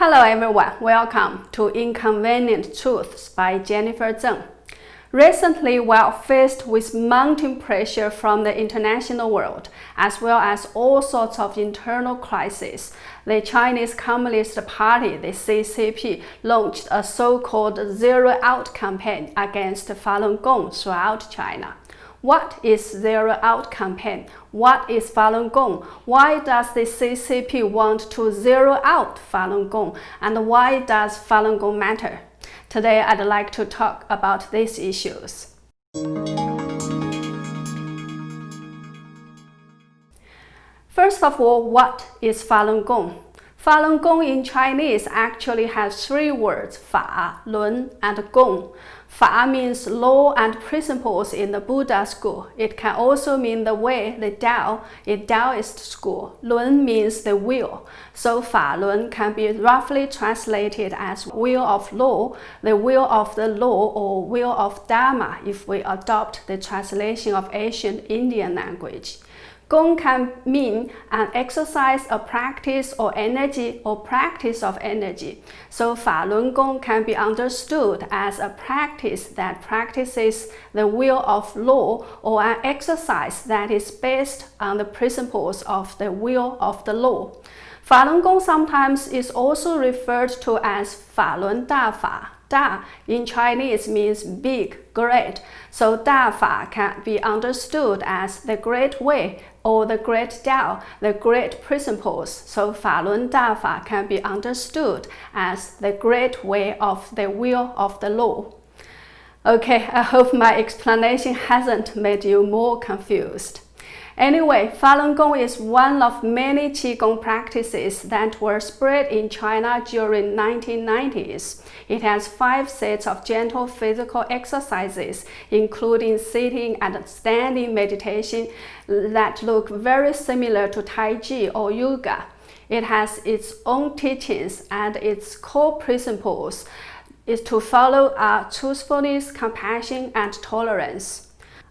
Hello everyone, welcome to Inconvenient Truths by Jennifer Zeng. Recently, while faced with mounting pressure from the international world, as well as all sorts of internal crises, the Chinese Communist Party, the CCP, launched a so-called zero-out campaign against Falun Gong throughout China. What is zero-out campaign? What is Falun Gong? Why does the CCP want to zero out Falun Gong? And why does Falun Gong matter? Today, I'd like to talk about these issues. First of all, what is Falun Gong? Falun Gong in Chinese actually has three words, Fa, Lun, and Gong. Fa means law and principles in the Buddha school. It can also mean the way, the Tao, in Taoist school. Lun means the will. So Fa Lun can be roughly translated as will of law, the will of the law, or will of Dharma if we adopt the translation of ancient Indian language. Gong can mean an exercise, a practice, or energy, or practice of energy. So Falun Gong can be understood as a practice that practices the will of law, or an exercise that is based on the principles of the will of the law. Falun Gong sometimes is also referred to as Falun Dafa. Da in Chinese means big, great, so Dafa can be understood as the great way or the great Tao, the great principles. So Falun Dafa can be understood as the great way of the will of the law. Okay, I hope my explanation hasn't made you more confused. Anyway, Falun Gong is one of many Qigong practices that were spread in China during 1990s. It has 5 sets of gentle physical exercises, including sitting and standing meditation that look very similar to Tai Chi or yoga. It has its own teachings, and its core principles is to follow truthfulness, compassion, and tolerance.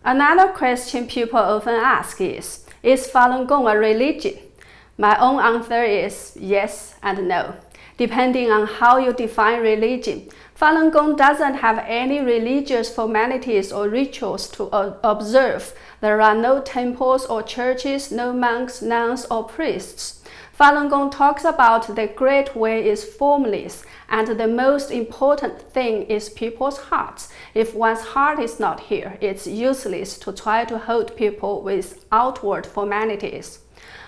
Another question people often ask is Falun Gong a religion? My own answer is yes and no, depending on how you define religion. Falun Gong doesn't have any religious formalities or rituals to observe. There are no temples or churches, no monks, nuns, or priests. Falun Gong talks about the great way is formless, and the most important thing is people's hearts. If one's heart is not here, it's useless to try to hold people with outward formalities.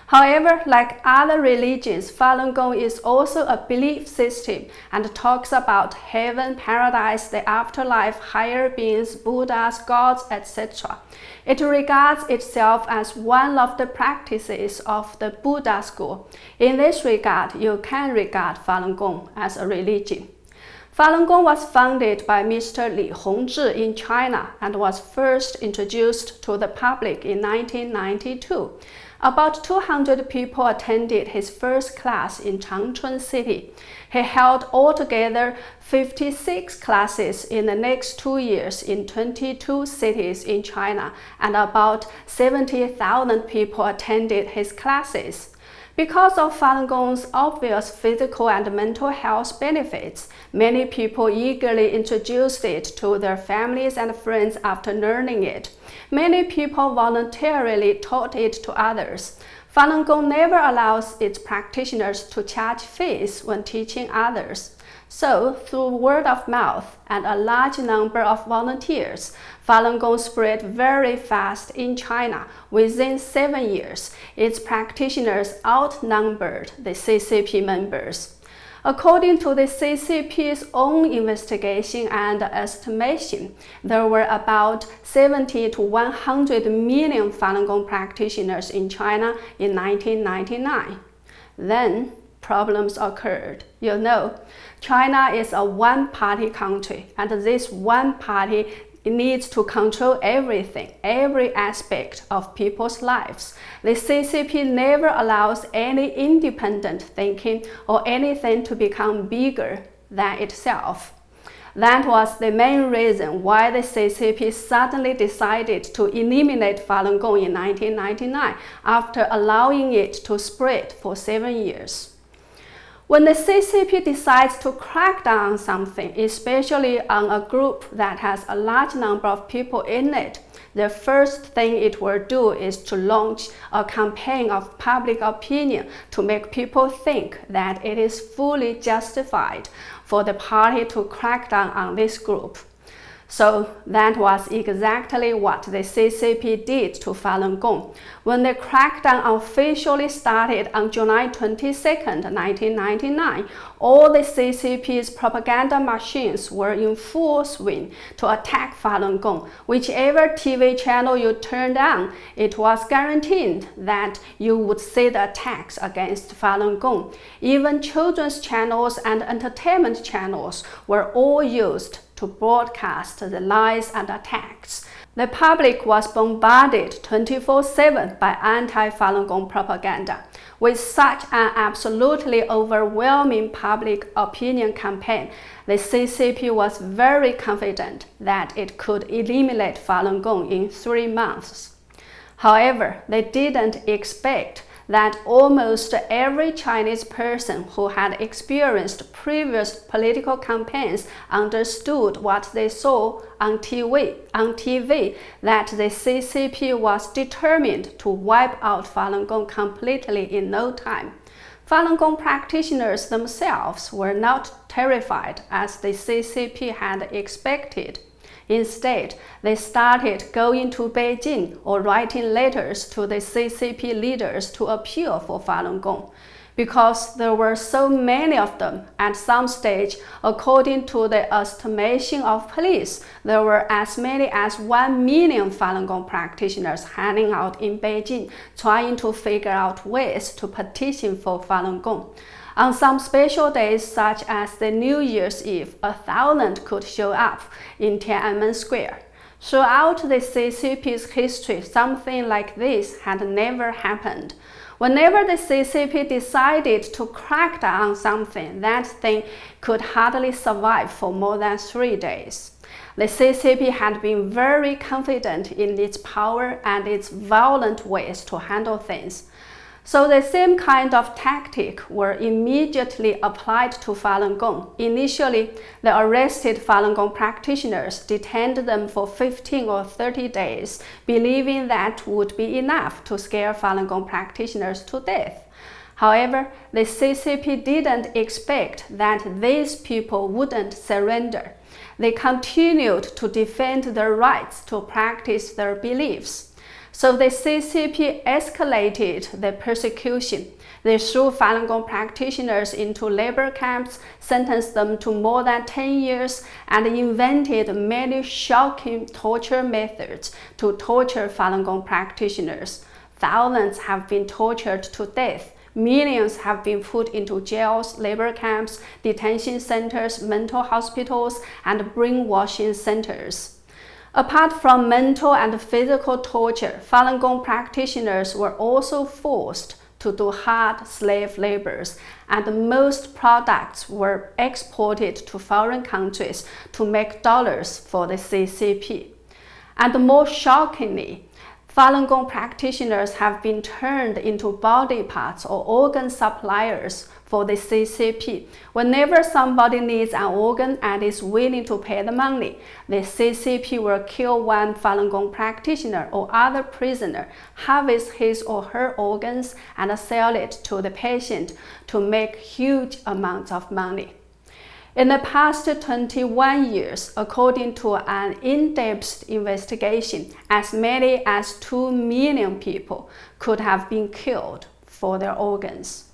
However, like other religions, Falun Gong is also a belief system and talks about heaven, paradise, the afterlife, higher beings, Buddhas, gods, etc. It regards itself as one of the practices of the Buddha school. In this regard, you can regard Falun Gong as a religion. Falun Gong was founded by Mr. Li Hongzhi in China and was first introduced to the public in 1992. About 200 people attended his first class in Changchun City. He held altogether 56 classes in the next 2 years in 22 cities in China, and about 70,000 people attended his classes. Because of Falun Gong's obvious physical and mental health benefits, many people eagerly introduced it to their families and friends after learning it. Many people voluntarily taught it to others. Falun Gong never allows its practitioners to charge fees when teaching others. So, through word of mouth and a large number of volunteers, Falun Gong spread very fast in China. Within 7 years, its practitioners outnumbered the CCP members. According to the CCP's own investigation and estimation, there were about 70 to 100 million Falun Gong practitioners in China in 1999. Then, problems occurred. You know, China is a one-party country, and this one party needs to control everything, every aspect of people's lives. The CCP never allows any independent thinking or anything to become bigger than itself. That was the main reason why the CCP suddenly decided to eliminate Falun Gong in 1999 after allowing it to spread for 7 years. When the CCP decides to crack down on something, especially on a group that has a large number of people in it, the first thing it will do is to launch a campaign of public opinion to make people think that it is fully justified for the party to crack down on this group. So that was exactly what the CCP did to Falun Gong. When the crackdown officially started on July 22, 1999, all the CCP's propaganda machines were in full swing to attack Falun Gong. Whichever TV channel you turned on, it was guaranteed that you would see the attacks against Falun Gong. Even children's channels and entertainment channels were all used to broadcast the lies and attacks. The public was bombarded 24/7 by anti-Falun Gong propaganda. With such an absolutely overwhelming public opinion campaign, the CCP was very confident that it could eliminate Falun Gong in 3 months. However, they didn't expect that almost every Chinese person who had experienced previous political campaigns understood what they saw on TV, that the CCP was determined to wipe out Falun Gong completely in no time. Falun Gong practitioners themselves were not terrified as the CCP had expected. Instead, they started going to Beijing or writing letters to the CCP leaders to appeal for Falun Gong. Because there were so many of them, at some stage, according to the estimation of police, there were as many as 1 million Falun Gong practitioners hanging out in Beijing, trying to figure out ways to petition for Falun Gong. On some special days, such as the New Year's Eve, 1,000 could show up in Tiananmen Square. Throughout the CCP's history, something like this had never happened. Whenever the CCP decided to crack down on something, that thing could hardly survive for more than 3 days. The CCP had been very confident in its power and its violent ways to handle things. So the same kind of tactic were immediately applied to Falun Gong. Initially, the arrested Falun Gong practitioners detained them for 15 or 30 days, believing that would be enough to scare Falun Gong practitioners to death. However, the CCP didn't expect that these people wouldn't surrender. They continued to defend their rights to practice their beliefs. So the CCP escalated the persecution. They threw Falun Gong practitioners into labor camps, sentenced them to more than 10 years, and invented many shocking torture methods to torture Falun Gong practitioners. Thousands have been tortured to death. Millions have been put into jails, labor camps, detention centers, mental hospitals, and brainwashing centers. Apart from mental and physical torture, Falun Gong practitioners were also forced to do hard slave labors, and most products were exported to foreign countries to make dollars for the CCP. And more shockingly, Falun Gong practitioners have been turned into body parts or organ suppliers for the CCP. Whenever somebody needs an organ and is willing to pay the money, the CCP will kill one Falun Gong practitioner or other prisoner, harvest his or her organs, and sell it to the patient to make huge amounts of money. In the past 21 years, according to an in-depth investigation, as many as 2 million people could have been killed for their organs.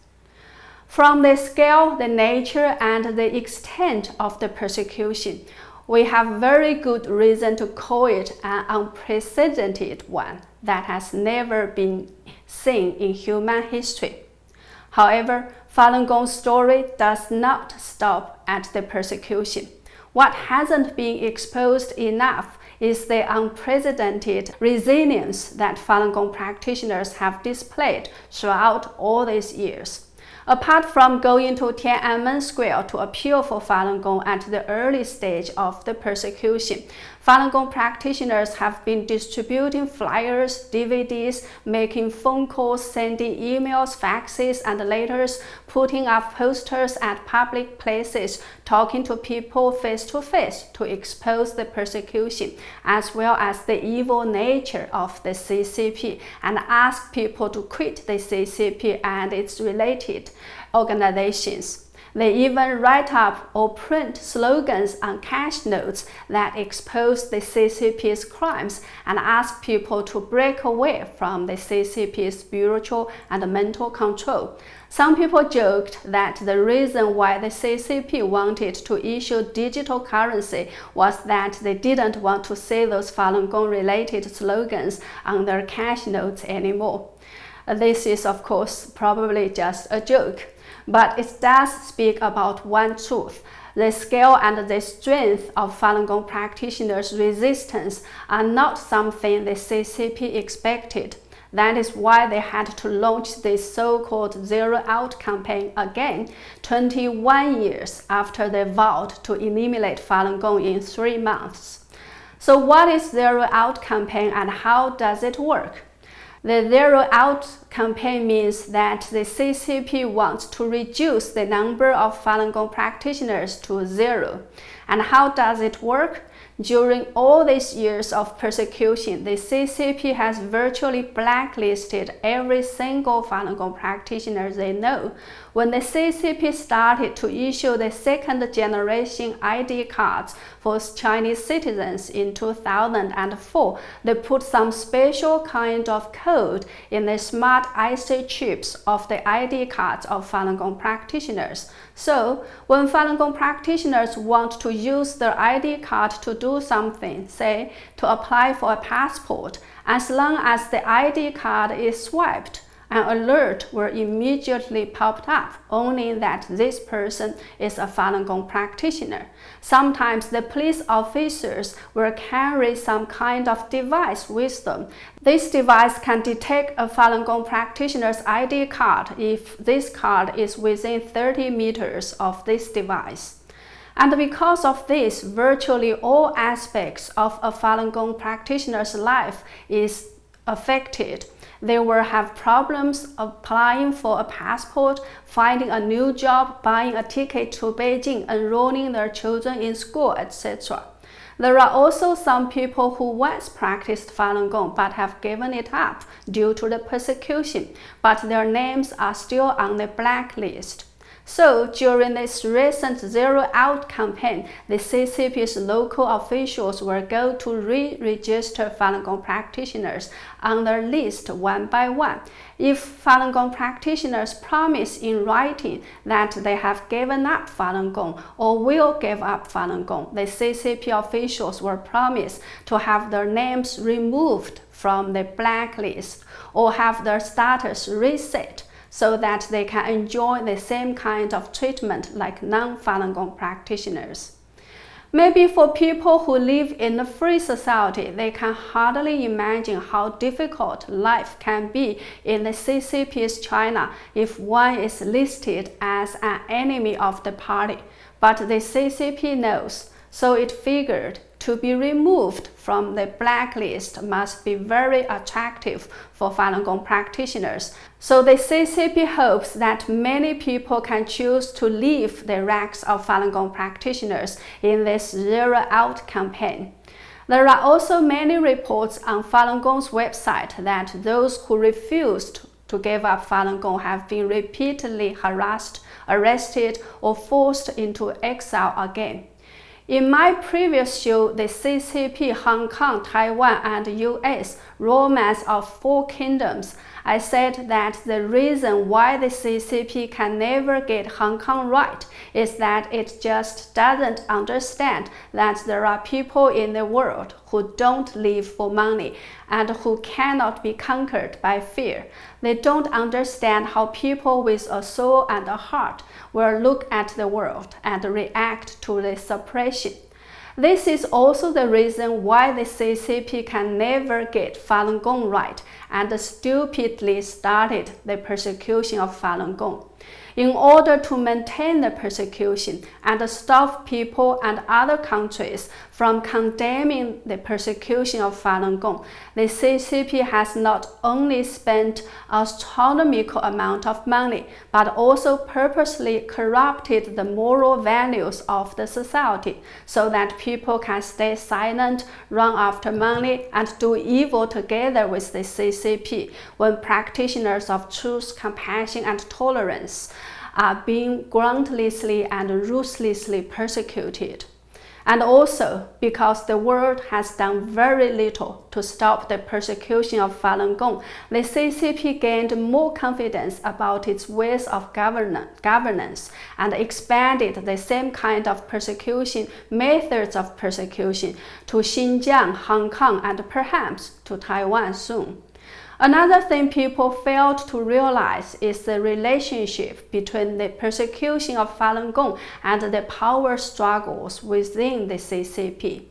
From the scale, the nature, and the extent of the persecution, we have very good reason to call it an unprecedented one that has never been seen in human history. However, Falun Gong's story does not stop at the persecution. What hasn't been exposed enough is the unprecedented resilience that Falun Gong practitioners have displayed throughout all these years. Apart from going to Tiananmen Square to appeal for Falun Gong at the early stage of the persecution, Falun Gong practitioners have been distributing flyers, DVDs, making phone calls, sending emails, faxes, and letters, putting up posters at public places, talking to people face to face to expose the persecution, as well as the evil nature of the CCP, and ask people to quit the CCP and its related organizations. They even write up or print slogans on cash notes that expose the CCP's crimes and ask people to break away from the CCP's spiritual and mental control. Some people joked that the reason why the CCP wanted to issue digital currency was that they didn't want to see those Falun Gong related slogans on their cash notes anymore. This is, of course, probably just a joke. But it does speak about one truth. The scale and the strength of Falun Gong practitioners' resistance are not something the CCP expected. That is why they had to launch this so-called Zero Out campaign again, 21 years after they vowed to eliminate Falun Gong in 3 months. So what is Zero Out campaign and how does it work? The Zero Out campaign means that the CCP wants to reduce the number of Falun Gong practitioners to 0. And how does it work? During all these years of persecution, the CCP has virtually blacklisted every single Falun Gong practitioner they know. When the CCP started to issue the second generation ID cards for Chinese citizens in 2004, they put some special kind of code in the smart IC chips of the ID cards of Falun Gong practitioners. So, when Falun Gong practitioners want to use their ID card to do something, say, to apply for a passport, as long as the ID card is swiped, an alert will immediately pop up, owning that this person is a Falun Gong practitioner. Sometimes the police officers will carry some kind of device with them. This device can detect a Falun Gong practitioner's ID card if this card is within 30 meters of this device. And because of this, virtually all aspects of a Falun Gong practitioner's life is affected. They will have problems applying for a passport, finding a new job, buying a ticket to Beijing, enrolling their children in school, etc. There are also some people who once practiced Falun Gong but have given it up due to the persecution, but their names are still on the blacklist. So, during this recent Zero Out campaign, the CCP's local officials will go to re-register Falun Gong practitioners on their list one by one. If Falun Gong practitioners promise in writing that they have given up Falun Gong or will give up Falun Gong, the CCP officials will promise to have their names removed from the blacklist or have their status reset, so that they can enjoy the same kind of treatment like non-Falun Gong practitioners. Maybe for people who live in a free society, they can hardly imagine how difficult life can be in the CCP's China if one is listed as an enemy of the party. But the CCP knows, so it figured to be removed from the blacklist must be very attractive for Falun Gong practitioners. So the CCP hopes that many people can choose to leave the ranks of Falun Gong practitioners in this Zero Out campaign. There are also many reports on Falun Gong's website that those who refused to give up Falun Gong have been repeatedly harassed, arrested, or forced into exile again. In my previous show, the CCP, Hong Kong, Taiwan, and US Romance of Four Kingdoms, I said that the reason why the CCP can never get Hong Kong right is that it just doesn't understand that there are people in the world who don't live for money and who cannot be conquered by fear. They don't understand how people with a soul and a heart will look at the world and react to the suppression. This is also the reason why the CCP can never get Falun Gong right and stupidly started the persecution of Falun Gong. In order to maintain the persecution and stop people and other countries from condemning the persecution of Falun Gong, the CCP has not only spent an astronomical amount of money, but also purposely corrupted the moral values of the society so that people can stay silent, run after money, and do evil together with the CCP when practitioners of truth, compassion, and tolerance are being groundlessly and ruthlessly persecuted. And also because the world has done very little to stop the persecution of Falun Gong, the CCP gained more confidence about its ways of governance and expanded the same kind of persecution, methods of persecution, to Xinjiang, Hong Kong, and perhaps to Taiwan soon. Another thing people failed to realize is the relationship between the persecution of Falun Gong and the power struggles within the CCP.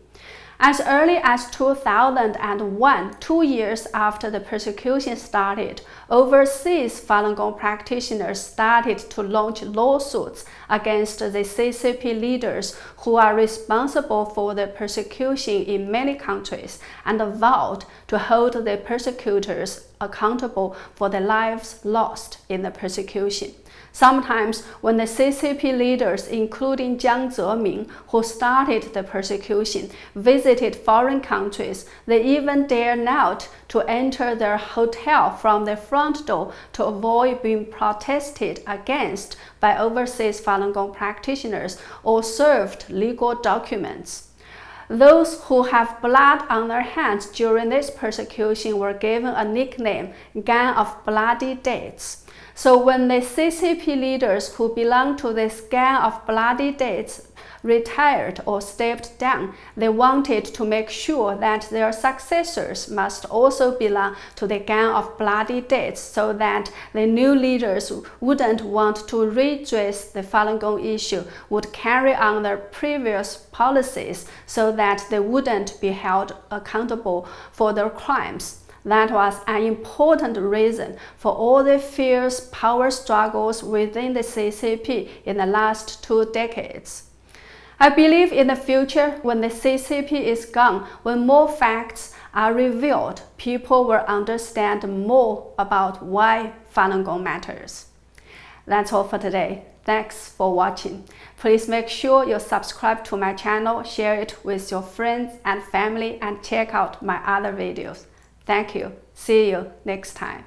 As early as 2001, 2 years after the persecution started, overseas Falun Gong practitioners started to launch lawsuits against the CCP leaders who are responsible for the persecution in many countries and vowed to hold the persecutors accountable for the lives lost in the persecution. Sometimes when the CCP leaders, including Jiang Zemin, who started the persecution, visited foreign countries, they even dare not to enter their hotel from the front door to avoid being protested against by overseas Falun Gong practitioners or served legal documents. Those who have blood on their hands during this persecution were given a nickname, Gang of Bloody Dates. So when the CCP leaders who belong to this Gang of Bloody Dates retired or stepped down, they wanted to make sure that their successors must also belong to the Gang of Bloody Dates so that the new leaders wouldn't want to redress the Falun Gong issue, would carry on their previous policies so that they wouldn't be held accountable for their crimes. That was an important reason for all the fierce power struggles within the CCP in the last 2 decades. I believe in the future, when the CCP is gone, when more facts are revealed, people will understand more about why Falun Gong matters. That's all for today. Thanks for watching. Please make sure you subscribe to my channel, share it with your friends and family, and check out my other videos. Thank you. See you next time.